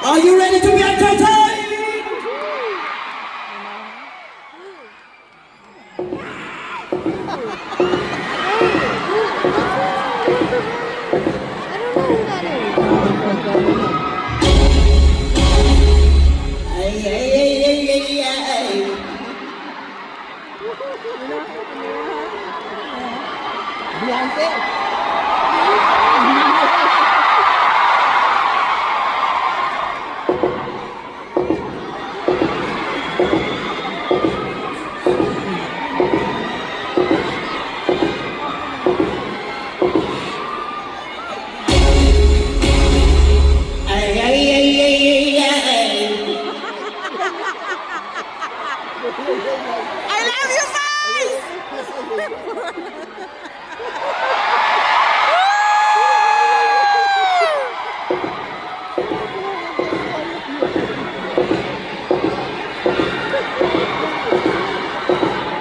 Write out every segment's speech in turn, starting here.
Are you ready to be entertained? Ay, ay, ay, ay, ay, ay. Beyonce. Ay, ay, ay, ay, ay, ay. I love you guys!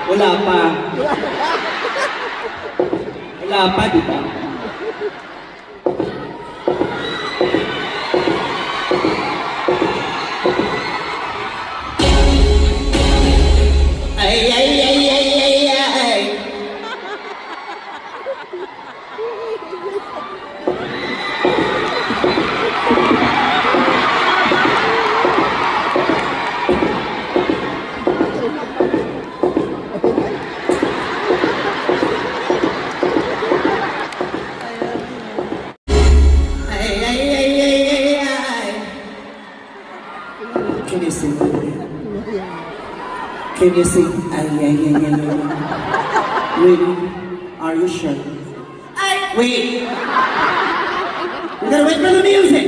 Wala pa. Wala pa, di ba? Ay, ay, ay, ay, ay, ay. Ay, ay, ay, ay, ay, ay. Can you sing with me? Can you sing? Ay, ay, ay, ay, ay. Really? Are you sure? Wait! We gotta wait for the music!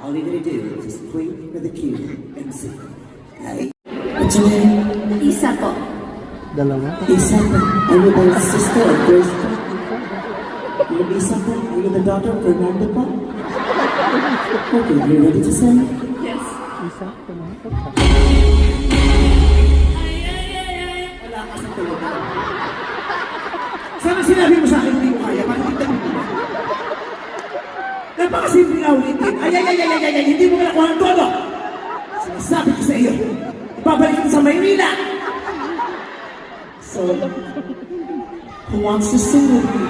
All you gotta do is just wait for the cue and sing. Ay. What's your name? Isa po. Dalawa. Isa po. Are you the sister or Grace po? You're Isa po? Are you the daughter of Fernando po? Okay, you ready to sing? Yes. Isa. Wala ka sa tulog. Sana sinabi mo sa akin hindi mo kaya, parang hindi mo. Napakasimple nga ulitin. Ay, ay, ay, ay, ay, ay, hindi mo nakuha ng todo. Sinasabi ko sa iyo, ibabalik ko sa Maynila. So, who wants to sing with me?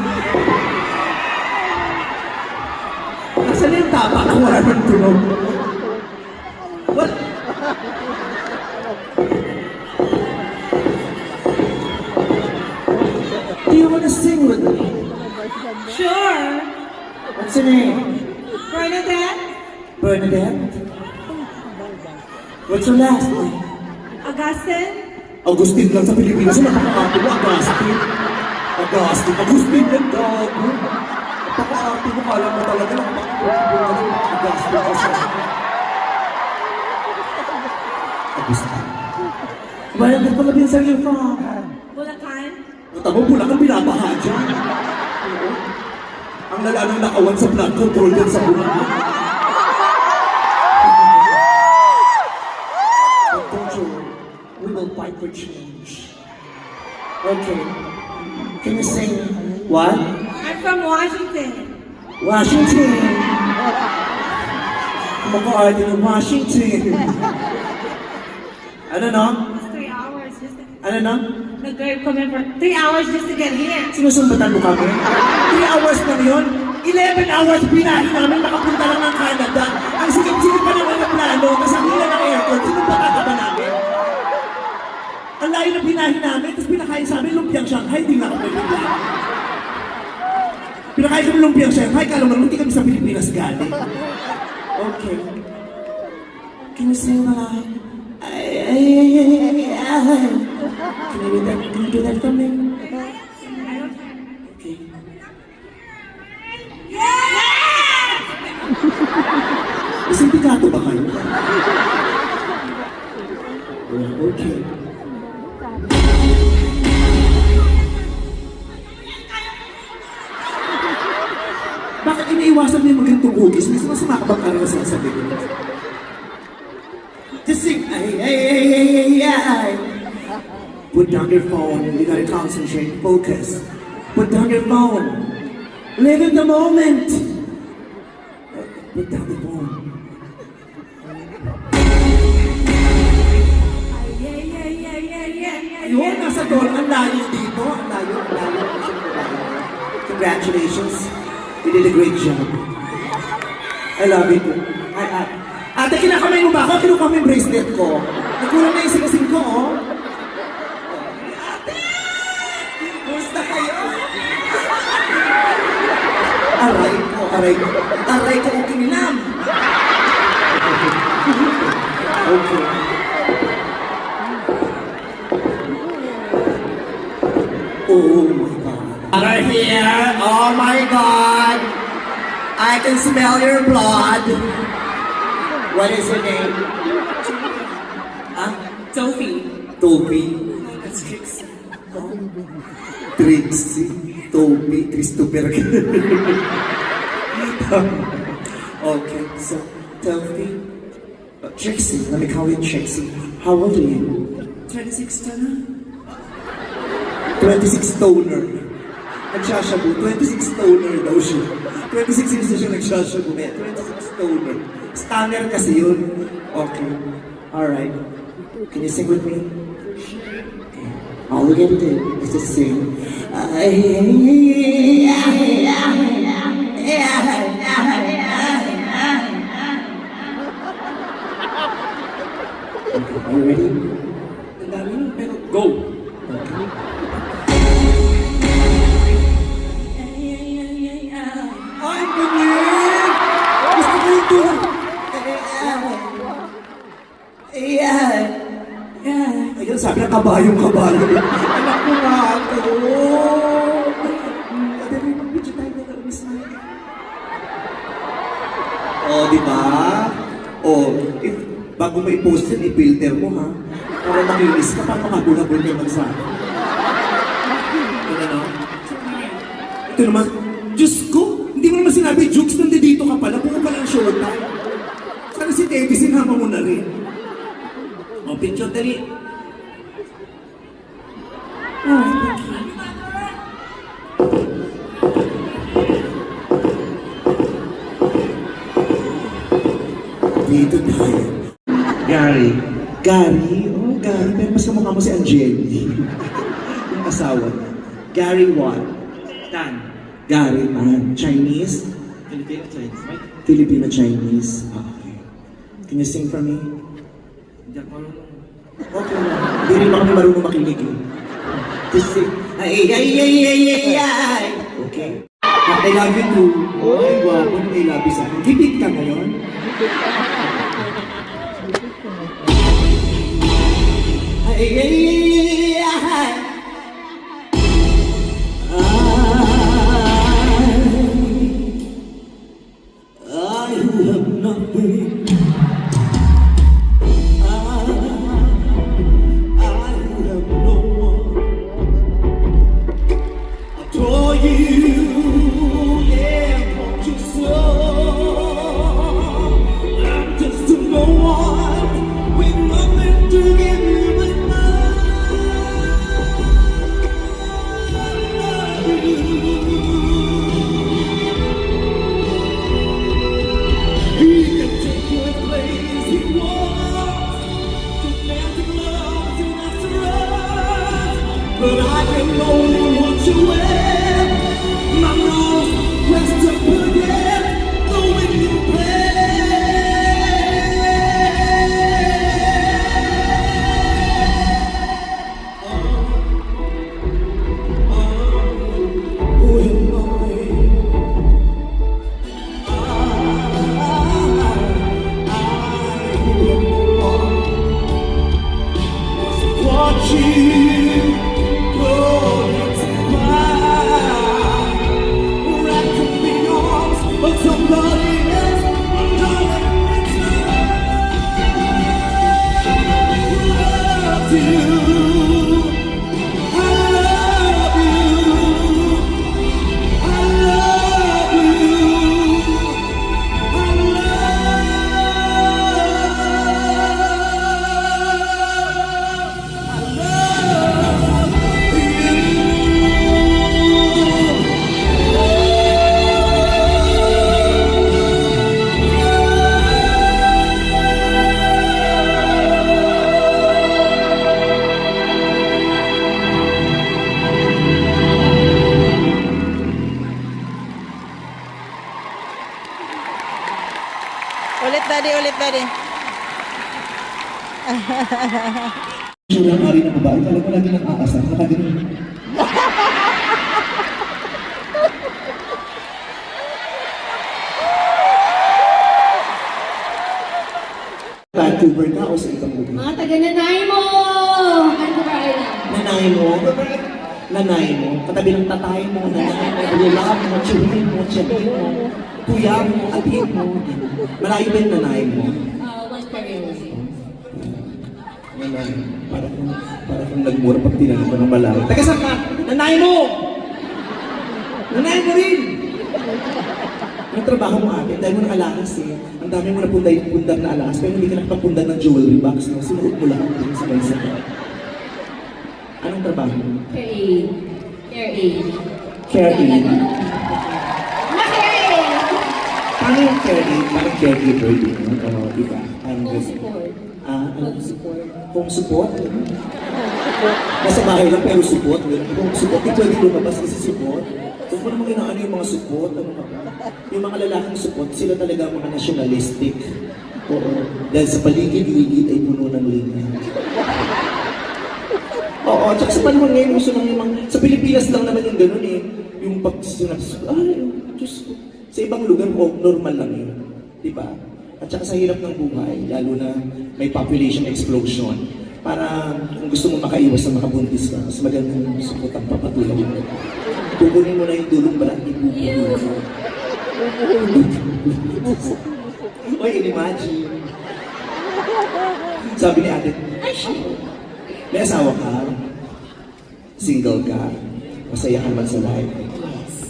Nasaan na yung tapa na wala ng tulog? What? Do you want to sing with me? Sure. What's your name? Bernadette? Bernadette? What's your last name? Augustine? Agustin lang sa Pilipinas. Napaka-arte mo, Agustin. Agustin. Agustin yan, gago. Napaka-arte mo, kala mo talaga lang. Agustin kasi. Agustin. Bernadette pala din sa iyo, from? Bulacan? Tama mo, Bulacan binabaha dyan. Oo. Ang lalanang nakawan sa blood control din sa Bulacan. But don't you worry, we will fight for change. Okay. Can you sing what? I'm from Washington. Washington. Kumakaarte ng Washington. Ano no? It's 3 hours just to... Ano no? Nag-drive kami for 3 hours just to get here. Sinusumbatan mo kami? 3 hours na yun? 11 hours binahin namin makapunta lang ng Canada. Ang sikip-sikip pa naman ng plano, kasabihan ng airport, sinumbatan ka ba namin? Ang layo na binahin namin, tapos pinakain sa amin lumpiang Shanghai, di nga ako nagbibilang. Pinakain kami lumpiang Shanghai, kala mo hindi kami sa Pilipinas galing. Okay. Can you sing along? Ay, ay, ay, ay, ay. Can you do that? Can you do that for me? Okay. Sindikato ba kayo? Okay. Bakit iniiwasan mo yung magandang hugis? May sumasama ka bang karang sinasabi ko? Just sing. Ay, ay, ay, ay, ay, ay. Put down your phone. You gotta concentrate. Focus. Put down your phone. Live in the moment. Put down the phone. Yun, nasa doon. Ang layo dito. Ang layo. Congratulations. You did a great job. I love it. Ate, kinakamay mo ba ako? Kinukamay yung bracelet ko. Nagkulang na yung sinasing ko, oh. Ate! Kumusta kayo? Aray ko, kinilam. Okay. Oh my God. Are here? Oh my God. I can smell your blood. What is your name? Huh? Sophie. Toby. That's Trixie. Trixie. Toby. Christopher. Okay, so Toby. Trixie. Let me call you Trixie. How old are you? 26 ka na. 26 stoner. Nagsashabu. 26 stoner daw siya. 26 years na siya nagsashabu. 26 stoner. Stunner kasi yun. Okay. Alright. Can you sing with me? Okay. All we're gonna do is just sing. Okay, are you ready? Ang dami yun, pero go! Okay. Ay, ganyan! Gusto ko ito! Ayun, sabi na kabayong. Anak ko nga ito! Ate, may video tayo na nag-miss na. Oh, di ba? Oh, bago mo i-post yun, i-filter mo, ha? Para makinis ka, para makagulabol ka naman sa akin. Ano? Ito naman, Diyos ko, hindi mo naman sinabi, Jukes, nandito ka pala, buka pa ng short time. Sana si Debbie, sinama mo na rin. O, picture, dali. Dito tayo. Gary. Gary? Oh, Gary. Pero mas kamukha mo si Angeli. Yung asawa niya. Gary what? Tan. Gary Tan. Chinese? Filipino Chinese. Filipino Chinese. Okay. Can you sing for me? Hindi ako marunong. Okay lang. Hindi rin ba kami marunong makinig eh. Just sing. Ay. Okay. I love you too. Oh, ay, guwapo. I love you sa akin. Gipit ka ngayon? I have nothing. I have no one. Adore you, yeah, want you so. I'm just a no one with nothing to give you but he can take you any place he wants. Romantic love to answer us, but I can only want you with my rules. Rest to forget the way you play. Watch you go into mine, wrapped in the arms of somebody else. Darling, it's love you. I love you. I love you. Ulit, daddy, ulit, daddy. Sura nga rin ng babae, alam mo lagi nang aasar, nakaganon. Vancouver ka o sa ibang lugar? Mga taga-nanay mo! Vancouver Island. Nanay mo? Nanay mo? Katabi ng tatay mo, nanay mo, lula mo, tsuhin mo, tiyapin mo, kuya mo, atin mo. Malayo ba yung nanay mo? One career. Nanay. Para kung nagmura pag tinanong ko ng malayo. Taga saan ka? Nanay mo! Nanay mo rin! Yung trabaho mo ate, dahil mo ng alahas eh. Ang dami mo pundar na alahas, pero hindi ka nakapagpundar ng jewelry box, no? Sinuot mo lahat din sa bansa. Anong trabaho mo? Care aid. Care aid. Care aid. Ma-care aid! Paano yung care aid? Parang caregiver din, no? O, diba? Parang Home ganun. support. Home support. Home support? Nasa bahay lang pero support. Home support, di pwede lumabas kasi support. Kung mo naman inaano yung mga support, ano ba? Yung mga lalaking support, sila talaga mga nationalistic. Oo. Dahil sa paligid-ligid ay puno ng linga. Oo, tsaka sa panahon ngayon, gusto lang yung mga... Sa Pilipinas lang naman yung gano'n eh. Yung pag sinabi, Diyos ko. Sa ibang lugar, normal lang yun. Diba? At saka sa hirap ng buhay, lalo na may population explosion. Para kung gusto mo makaiwas na makabuntis ka, mas magandang support ang papatulong mo. Kukunin mo na yung dulong balat, ibubuhin mo. Oy, imagine. Sabi ni ate, may asawa ka? Single ka? Masaya ka man sa life?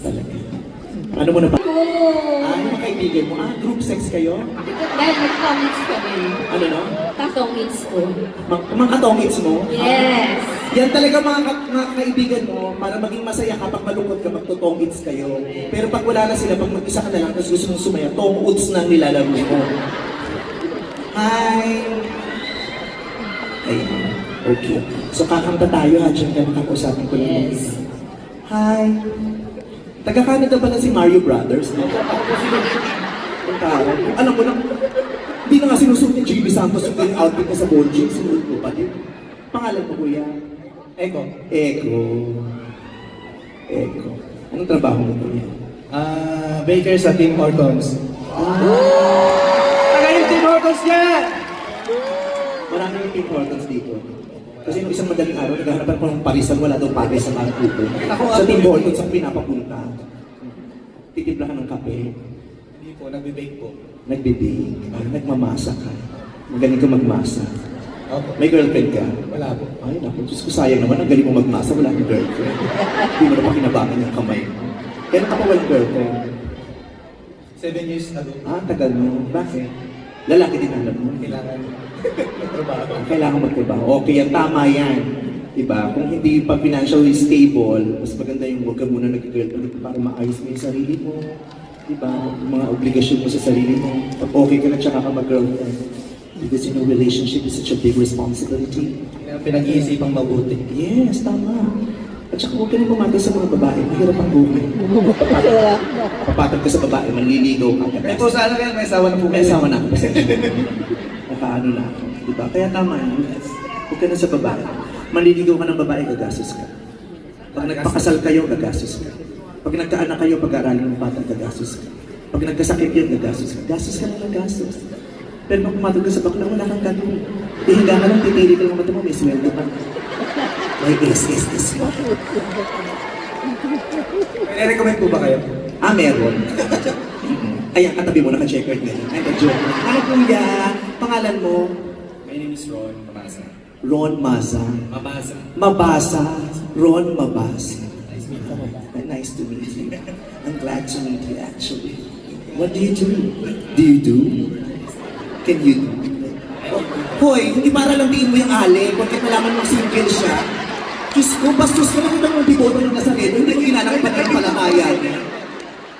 Talaga. Ano mo na ba? Yung mga kaibigan mo? Group sex kayo? Dahil mag-comics kami. Ano no? Katomits ko. Mga katongits mo? Yes! Yan talaga mga kaibigan mo, para maging masaya ka, pag malungkot ka, magtotongits kayo. Pero pag wala na sila, pag mag-isa ka na lang, tapos gusto mong sumaya, tong-uts na ang nilalaro mo. Hi! Ayun. Okay. So kakanta tayo ha, dyan ka nakakausapin ko lang. Yes. Hi! Taga-Canada pala si Mario Brothers, no? Ako po sila ang tao. Alam mo lang, hindi na nga sinusuot ni Jimmy Santos yung outfit na sa Bonjing, sinuot mo pa din. Pangalan mo, kuya? Eko. Eko. Anong trabaho mo, kuya? Baker sa Tim Hortons. Taga yung Tim Hortons yan! Marami yung Tim Hortons dito. Kasi nung isang madaling araw, naghahanapan ko ng parisan, wala daw pares sa Vancouver. Sa Tim Hortons ang pinapapunta. Titiplahan ng kape. Hindi po, nagbe-bake po. Nagbibig. Nagmamasa ka. Magaling ka magmasa. Opo. May girlfriend ka? Wala po. Ay, naku, Diyos ko, sayang naman. Ang galing mo magmasa, wala kang girlfriend. Hindi mo na pakinabangan yung kamay mo. Kailan ka pa walang girlfriend? 7 years ago. Tagal mo. Bakit? Lalaki din alam mo. Kailangan magtrabaho. Kailangan magtrabaho. Okay, yan, tama yan. Diba? Kung hindi pa financially stable, mas maganda yung huwag ka muna nag-girlfriend para maayos mo yung sarili mo. Diba? Yung mga obligasyon mo sa sarili mo. Pag okay ka na, tsaka ka mag-girlfriend. Because you know, relationship is such a big responsibility. Pinag-iisipang mabuti. Yes, tama. At saka huwag ka na pumatay sa mga babae. Mahirap ang buhay. Papatag ka sa babae, manliligaw ka. May po sana kayo, may asawa na po May asawa na ako. Pasensya na. Nakaano na ako. Diba? Kaya tama yun. Huwag ka na sa babae. Manliligaw ka ng babae, gagastos ka. Pag nagpakasal kayo, gagastos ka. Pag nagkaanak kayo, pag-aaralin ng bata, gagastos ka. Pag nagkasakit yun, gagastos ka. Gastos ka na ng gastos. Pero pag pumatag ka sa bakla, wala kang gagawin. Hihinga ka lang, titili ka lang mata mo, may sweldo ka. May is mo. May recommend po ba kayo? Meron. Ayan, katabi mo, naka-checkered na yun. Ay, na-joke. Ano kuya? Pangalan mo? My name is Ron Mabasa. Ron Maza. Mabasa. Mabasa. Ron Mabasa. Nice to meet you. Nice to meet you. I'm glad to meet you actually. What do you do? Do you do? Can you do? Hoy, hindi para lang tingin mo yung ali, bakit nalaman mo single siya. Diyos ko, bastos ka nakita mo yung bigoto ng Nazareno, hindi ko inanakit pa ng palakayan.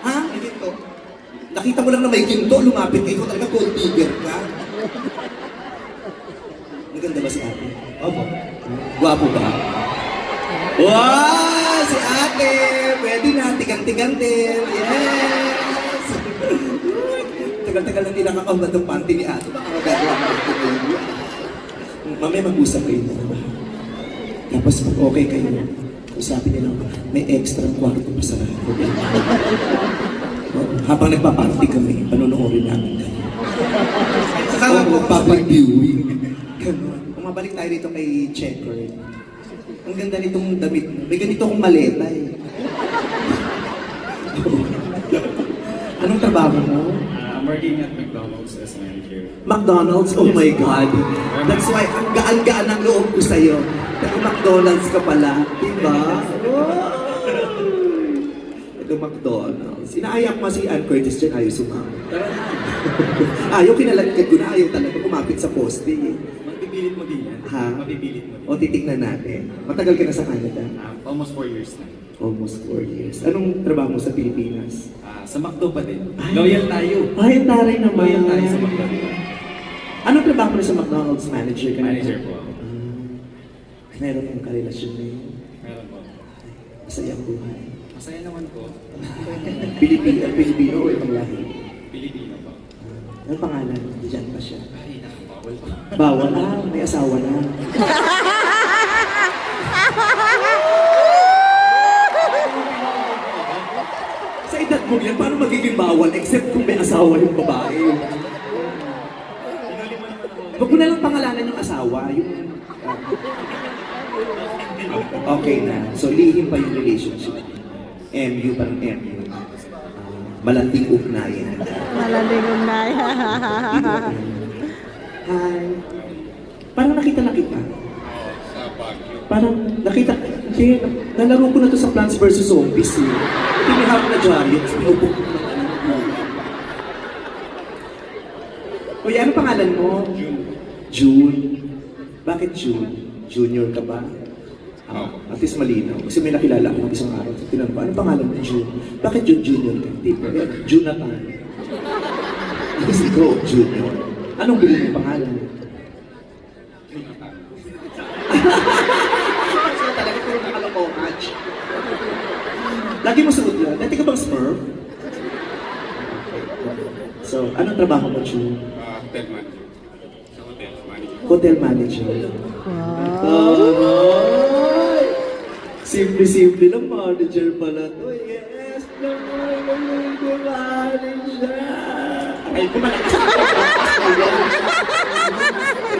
Ha? Nakita mo lang na may ginto, lumapit kayo, talaga gold digger ka. Maganda ba si ate? Opo. Gwapo ba? Wow! Si ate! Pwede na, tigang-tigang din. Yes! Tagal-tagal lang nila kakaulat ng panty ni Ato. Baka magagawa na ito kayo. Mamaya mag-usap kayo na. Tapos pag okay kayo, usapin nila, may extra kwarto pa sa lahat. Habang nagpaparty kami, panonoorin namin kayo. Sasama po ako sa Public viewing. Ganun. Umabalik tayo rito kay Checker. Ang ganda nitong damit mo. May ganito akong maleta eh. Anong trabaho mo? I'm working at McDonald's as manager. McDonald's? Oh my God. That's why ang gaan-gaan ang loob ko sa'yo. Naka-McDonald's ka pala. Diba? Ito McDonald's. Inaayak mo si Ann Curtis dyan, ayaw sumama. Ayaw kinalagkad ko na, ayaw talaga kumapit sa poste. Mapipilit mo din yan. Ha? Mapipilit mo din. O titignan natin. Matagal ka na sa Canada? Almost 4 years na. Almost 4 years. Anong trabaho mo sa Pilipinas? Sa McDo pa din. Loyal tayo. Ay, taray naman. Loyal tayo sa McDo. Anong trabaho mo sa McDonald's? Manager ka na? Manager po ako. Meron kang karelasyon na yun. Meron po. Masaya ang buhay. Masaya naman po. Pilipino o ibang lahi? Pilipino po. Anong pangalan? Diyan pa siya. Ay, nakabawal po. Bawal may asawa na. Sa edad mo yan, paano magiging bawal except kung may asawa yung babae? Huwag mo na lang pangalanan yung asawa, yung... okay na. So, lihim pa yung relationship. MU parang MU. Malanding ugnayan. Malalingon na yan. Hi. Parang nakita na kita. Parang nakita, hindi, nalaro ko na to sa Plants vs. Zombies eh. Pinihap na Giants, pinupok ko na Uy, ano pangalan mo? June. June. Bakit June? Junior ka ba? At least malinaw. Kasi may nakilala ako ng isang araw. So, tinanong ko, ano pangalan mo June? Bakit June Junior ka? Hindi po. Jonathan. Kasi ikaw, Junior. Anong bilhin mo pangalan? So, talaga puro nakalokohan. Lagi mo suot yan. Dati ka bang Smurf? So, anong trabaho mo, June? Hotel manager. Sa hotel manager. Hotel manager. Wow. Ay! Simple-simple lang, manager pala to. Yes, naman, manager. Ay, kumalakas ako.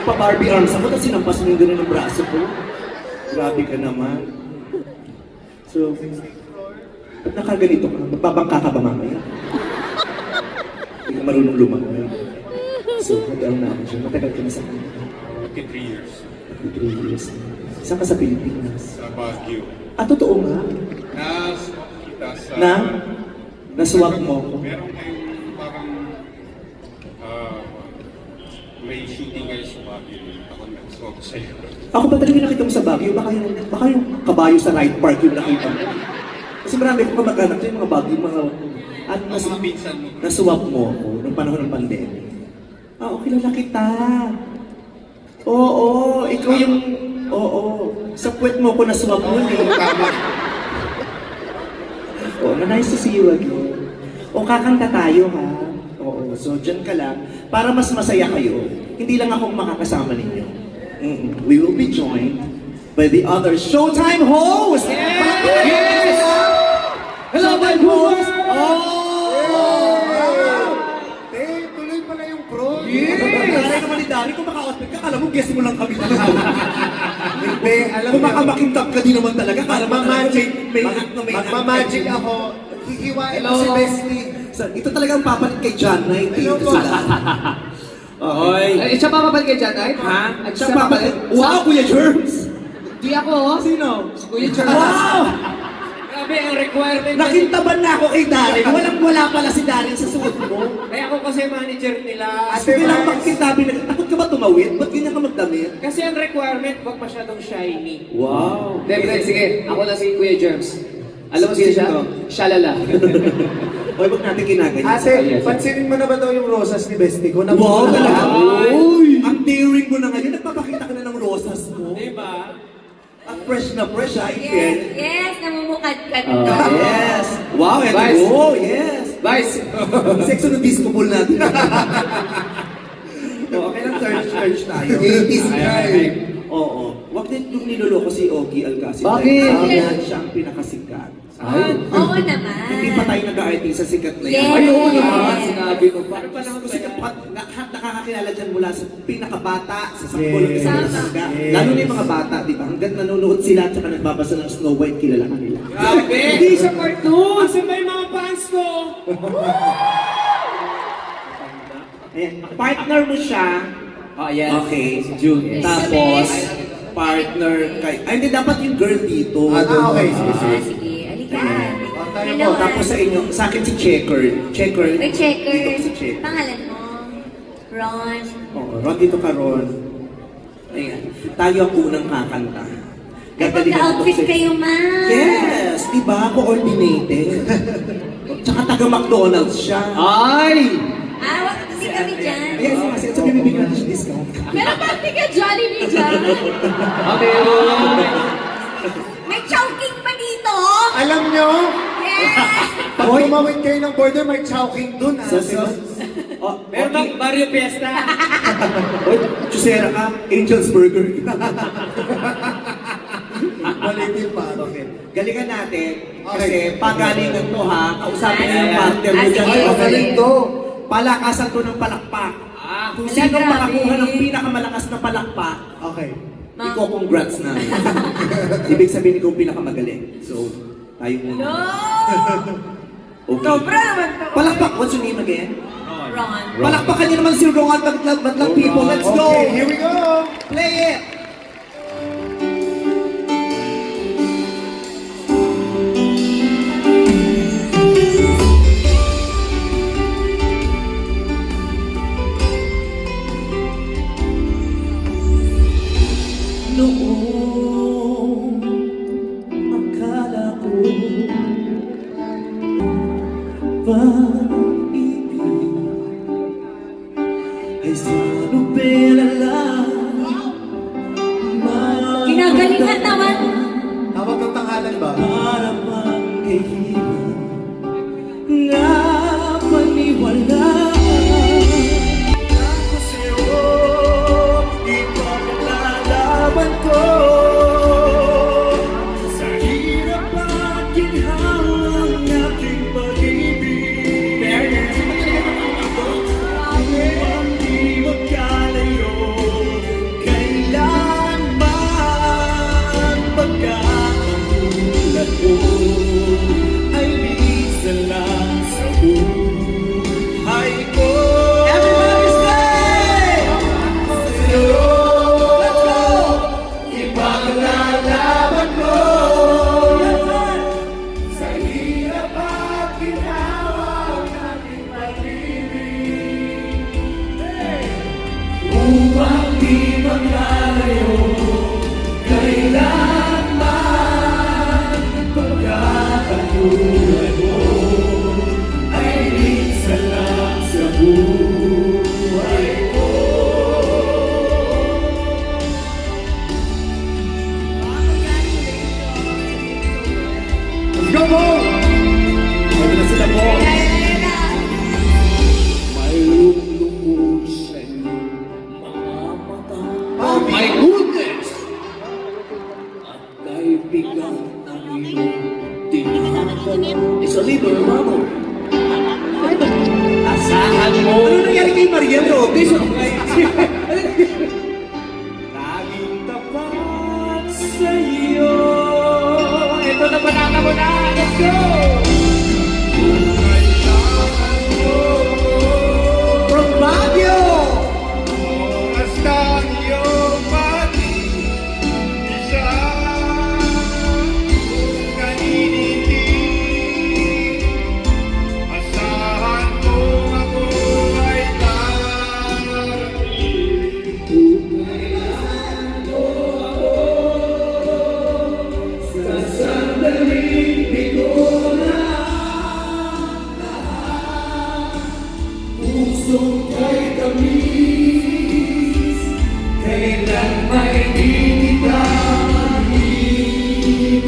Pa-Barbie arms ako, tapos sinampas mo yung gano'n ng braso ko. Grabe ka naman. So, ba't nakaganito ka? Magbabangka ka ba mamaya? Hindi ka marunong lumangoy. So, hotel manager. Matagal ka na sa kanila. 3 years. 3 years. Saan ka sa Pilipinas? Sa Baguio. Totoo nga. Kita sa... Naswak mo ako. Meron kayong parang... may shooting kayo sa Baguio. Ako nag-swap sa'yo. Ako ba talaga nakita mo sa Baguio? Baka yung kabayo sa Ride Park yung nakita mo. Kasi marami akong kamag-anak yung mga Baguio, mga... At Mga pinsan mo. naswak mo ako nung panahon ng pandemic. Kilala kita. Oo, ikaw yung... Oo, sa puwet mo ko naswak mo eh. Tama. Nice to see you again. Kakanta tayo ha. Oo, so dyan ka lang. Para mas masaya kayo, hindi lang ako makakasama ninyo. We will be joined by the other Showtime host! Yes! Hello, my host! Tuloy pala yung pro. Yes! Naman ni Dari, kung maka-outfit ka, kala mo guess mo lang kami dito. Hindi, alam Kung makamakintab ka din naman talaga, kala mo Magmamagic. may act na may Magmamagic act. ako. Hihiwain mo si Bestie. Ito talaga ang papalit kay John Knight. Hello Ito po. sila. Okay. Ay, siya papapalit kay John Knight? Ha? At Siya siya papalit. papalit? Wow, Kuya Germs! Di ako. Sino? Si Kuya Germs. Wow! Grabe, ang requirement. Nakintaban na ako kay Darin. Walang-wala pala si Darin sa suot mo. Kaya ako kasi manager nila. Sige lang magkintabi na. Takot ka ba tumawid? Ba't ganyan ka magdamit? Kasi ang requirement, huwag masyadong shiny. Wow! Debre, sige. Ako na si Kuya Germs. Alam mo sino siya? Shalala. Hoy, wag natin ginaganyan. Ate, pansinin mo na ba daw yung rosas ni Bestie ko? Wow, talaga. Uy! Ang daring mo na ngayon. Nagpapakita ka na ng rosas mo. Diba? Ang fresh na fresh, ha? Yes, yes, namumukadkad Yes! Wow, ito Vice. go! Yes! Vice! Sexo ng disco ball natin. Okay lang, search tayo. 80s Ay, guy. ay. Oo. Wag din yung niloloko si Ogie Alcacid. Bakit? Dahil siya ang pinakasikat. Oo naman. Hindi pa tayo nag-aarting sa sikat na yan. Yes. Ay, oo naman. Sinabi mo pa. Parang panahon ko sikat, nakakakilala dyan mula sa pinakabata, sa sampol, Yes. sa matanda. Lalo na yung mga bata, di ba? Hanggang nanonood sila at saka nagbabasa ng Snow White, kilala ka nila. Grabe! Hindi siya cartoon! Kasi may mga fans ko! Ayan, partner mo siya. Ah, yes. Okay. Si June. Tapos, partner kay... Ay, hindi, dapat yung girl dito. Okay, sige, Ah, sige. sige, halika. tayo Hello. po. Tapos sa inyo, sa akin si Checker. Checker. Uy, checker. Dito si Checker. Pangalan mo? Ron. Oo, Ron, dito ka, Ron. Ayan. Tayo ang unang kakanta. Ay, Gagalingan ko magka-outfit sa- kayo, ma. Yes! Di ba? Coordinated. Tsaka taga-McDonald's siya. Ay! Ah, wag kasi kami dyan. Ayan, sige, sabi bibigyan natin siya discount. Pero bakit ka Jollibee dyan? Okay, May chowking pa dito. Alam nyo, Yes! pag tumawid kayo ng border, may chowking dun. Oh, Meron bang Mario Fiesta? Oy, Chusera ka, Angel's Burger. Malitin pa. Okay. Galingan natin. Kasi pagalingan to ha. Kausapin niyo yung partner mo Ah, dyan. sige. Ay, magaling to. Palakasan to ng palakpak. Kung Ala, sino grabe. makakuha ng pinakamalakas na palakpak, Okay. ikaw congrats na. Ibig sabihin ikaw pinakamagaling. So, tayo muna. No! Okay. Sobra naman to. Palakpak, what's your name again? Ron. Palakpakan niyo naman si Ronald Batlang people. Let's go! Okay, here we go. Play it! Noong akala ko pag-ibig ay sa nobela lang. Ginagalingan naman. Tawag ng tanghalan ba? Para magkahilan nga paniwala ako sa'yo, ipaglalaban ko sa hirap at ginhawang aking pag-ibig. Upang di magkalayo kailanman pagkakatulad ko ay minsan lang sa buhay ko. Everybody say! Let's go! Ipaglalaban ko sa hirap at ginhawa ng aking pag-ibig. Upang di magkalayo kailanman pagkakatulad mo ay minsan lang sa buhay ko. Let's go, Bo! Pwede na sila po. May lungkot sa iyong mga mata. Oh My goodness! At kay bigat ng iyong tinatala. It's a liver, mama. Asahan mo. Ano nangyari kay Maria Lopez? Laging tapat sa iyo. Ito na banata mo na! Let's go! Kailangan mo. From Baguio! Basta iyong pag-isa kung naninitig. Asahan mo ako ay darating. Sa sandaling di ko na pusong kay tamis, kailan may di kita maibig.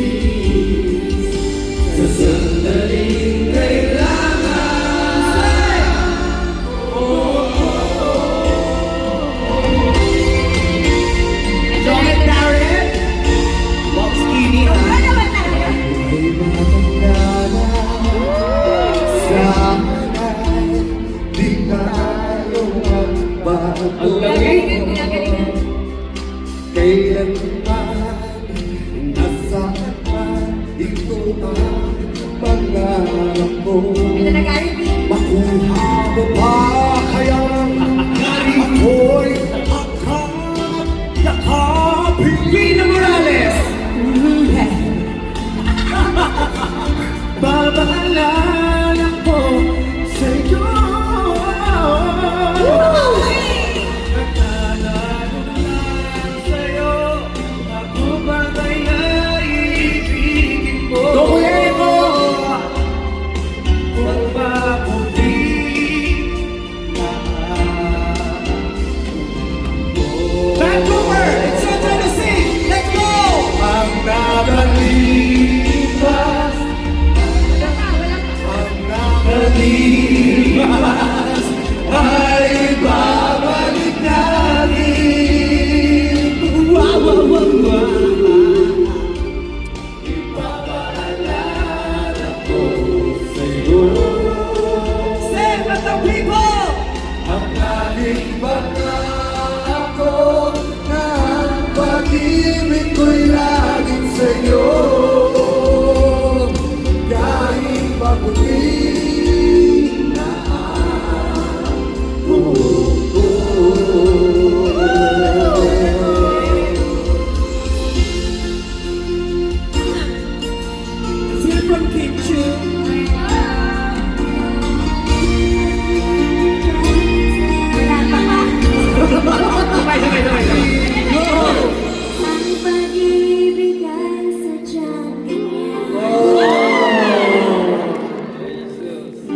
Sa sandaling kailangan Batang people! Ang nalibag na ako na ang pag-ibig ko'y laging sa'yo. Kahit mabuti na ang buko. Sino from Kim Chu? Ang pag-ibig ay sadyang ganyan.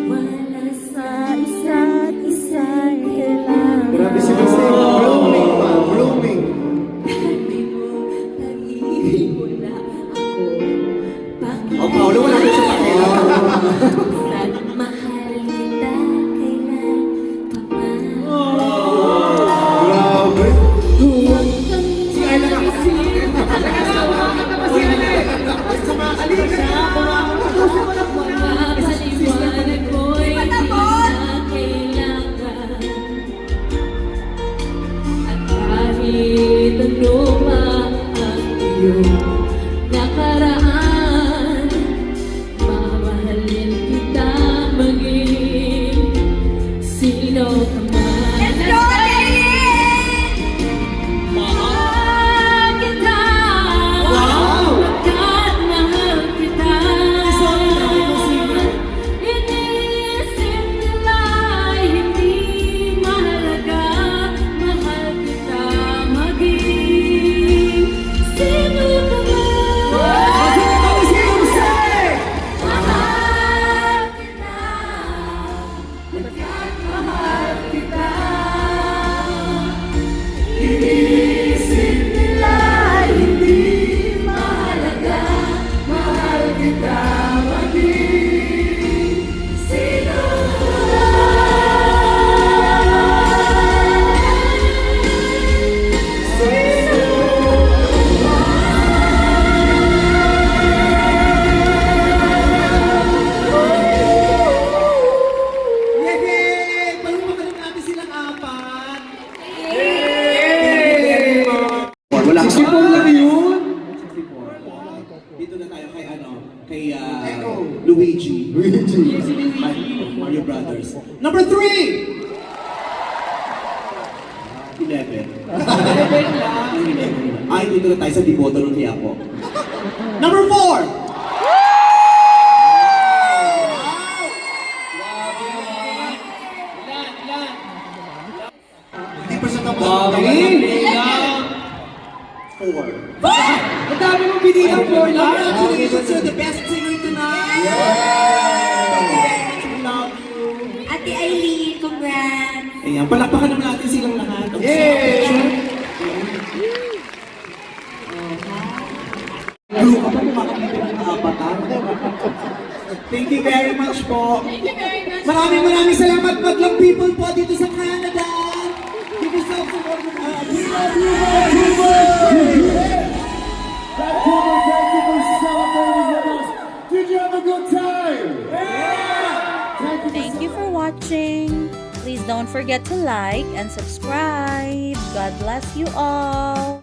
Wala sa isa't isa'y kailangan. Grabe si Kasi. Blooming pa, blooming. Sabi mo, pag-ibig mo na ako. Bakit Oh, Paolo, wala na siya pakialam. mahal kita kailan pa man? Grabe. Huwag kang isip. Mga paliwanag ko'y di na kailangan. At kahit ano pa ang iyong nakaraan, mamahalin kita maging sino ka man. Let's go! Mahal kita. Pagkat mahal kita. Iniisip nila ay hindi mahalaga. Mahal kita maging sino ka man. Mahal kita. Pagkat mahal kita. Iniisip nila hindi mahalaga. Mahal kita maging sino ka Yay! Palumakalan natin silang apat. Wala ka 64 lang yun? 64. Dito na tayo kay kay Luigi. Mario Brothers. Number 3! 11. 11. Ay, dito na tayo sa Diboto ng Tiapo. Number 4! Hindi pa siya tapos. Four. Ang dami mong binilang for lang. Congratulations, you're the best singer tonight. We love you. Ate Aileen, congrats! Ayan, palakpakan naman natin silang lahat. Blue ka pa kumakakita ng mga apat. Thank you very much po. Maraming salamat Madlang people po dito sa Canada. Give yourself some more applause. We love you, Vancouver, thank you for celebrating with us. Did you have a good time? Thank you for watching. Please don't forget to like and subscribe. God bless you all.